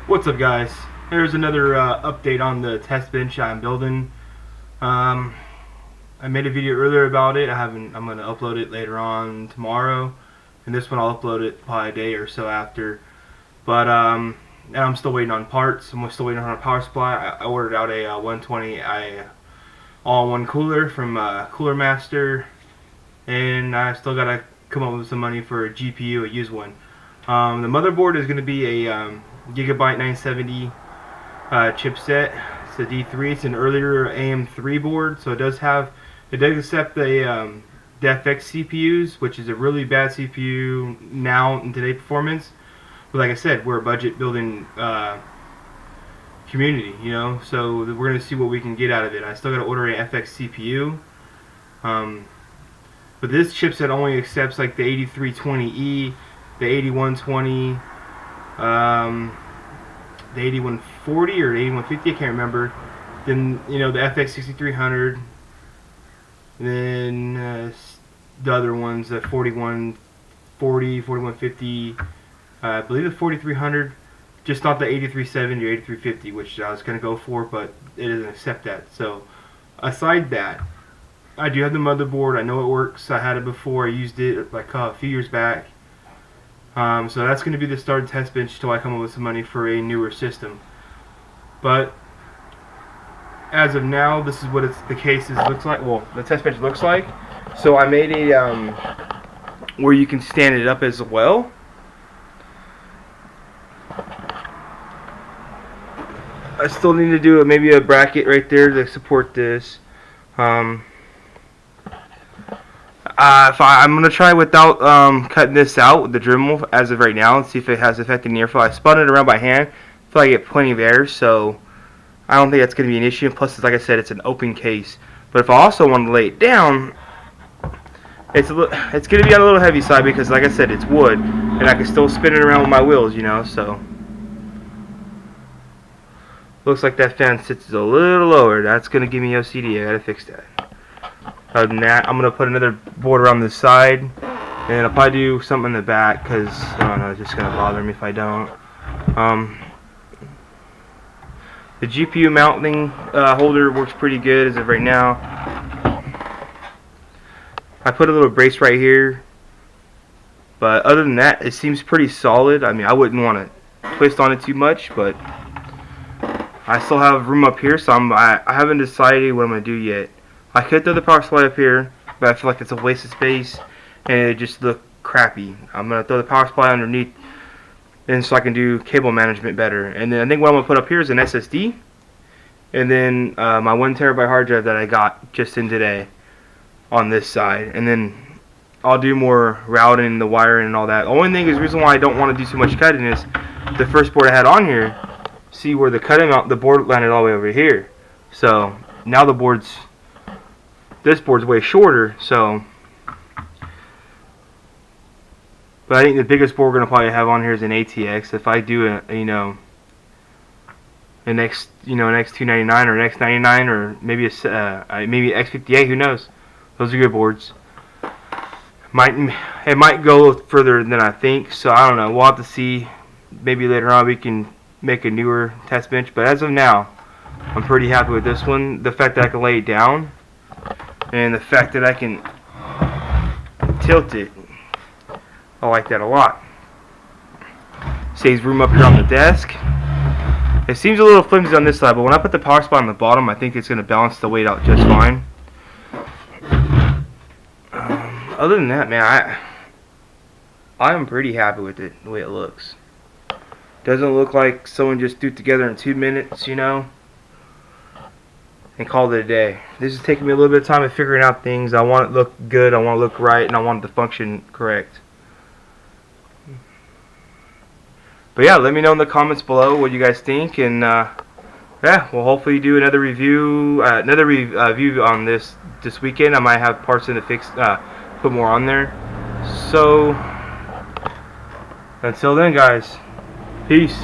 What's up, guys? Here's another update on the test bench I'm building. I made a video earlier about it. I'm going to upload it later on tomorrow, and this one I'll upload it probably a day or so after. But and I'm still waiting on parts. I'm still waiting on a power supply. I ordered out a 120 all-in-one cooler from Cooler Master, and I still got to come up with some money for a GPU, a used one. The motherboard is going to be a Gigabyte 970 chipset. It's a D3. It's an earlier AM3 board, so it does accept the FX CPUs, which is a really bad CPU now in today's performance. But like I said, we're a budget building community, you know, so we're gonna see what we can get out of it. I still gotta order an FX CPU, but this chipset only accepts like the 8320E, the 8120. The 8140 or 8150, I can't remember. Then, you know, the FX 6300. Then the other ones, the 4140, 4150. I believe the 4300. Just not the 8370 or 8350, which I was going to go for, but it doesn't accept that. So, aside that, I do have the motherboard. I know it works. I had it before. I used it like a few years back. So that's going to be the start test bench till I come up with some money for a newer system. But as of now, this is what the case looks like. Well, the test bench looks like. So I made a where you can stand it up as well. I still need to do maybe a bracket right there to support this. I'm gonna try without cutting this out with the Dremel as of right now and see if it has affected the airflow. I spun it around by hand. I feel like I get plenty of air, so I don't think that's gonna be an issue. Plus, like I said, it's an open case. But if I also want to lay it down, it's gonna be on a little heavy side because, like I said, it's wood, and I can still spin it around with my wheels, you know. So looks like that fan sits a little lower. That's gonna give me OCD. I gotta fix that. Other than that, I'm going to put another board around the side, and I'll probably do something in the back because, I don't know, it's just going to bother me if I don't. The GPU mounting holder works pretty good as of right now. I put a little brace right here, but other than that, it seems pretty solid. I mean, I wouldn't want to twist on it too much, but I still have room up here, so I haven't decided what I'm going to do yet. I could throw the power supply up here, but I feel like it's a waste of space, and it just look crappy. I'm going to throw the power supply underneath, and so I can do cable management better. And then I think what I'm going to put up here is an SSD, and then my 1 terabyte hard drive that I got just in today on this side. And then I'll do more routing, the wiring, and all that. The only thing is, the reason why I don't want to do too much cutting is the first board I had on here, see where the cutting out, the board landed all the way over here. So now this board's way shorter, so. But I think the biggest board we're gonna probably have on here is an ATX. If I do an X299 or an X99 or maybe maybe X58, who knows? Those are good boards. It might go further than I think, so I don't know. We'll have to see. Maybe later on we can make a newer test bench. But as of now, I'm pretty happy with this one. The fact that I can lay it down, and the fact that I can tilt it, I like that a lot. Saves room up here on the desk. It seems a little flimsy on this side, but when I put the power supply on the bottom, I think it's going to balance the weight out just fine. Other than that, man, I'm pretty happy with it, the way it looks. Doesn't look like someone just threw it together in 2 minutes, you know, and called it a day. This is taking me a little bit of time of figuring out things. I want it to look good, I want it to look right, and I want it to function correct. But yeah, let me know in the comments below what you guys think, and yeah, we'll hopefully do another review, review on this weekend. I might have parts in the fix, put more on there. So until then, guys, peace.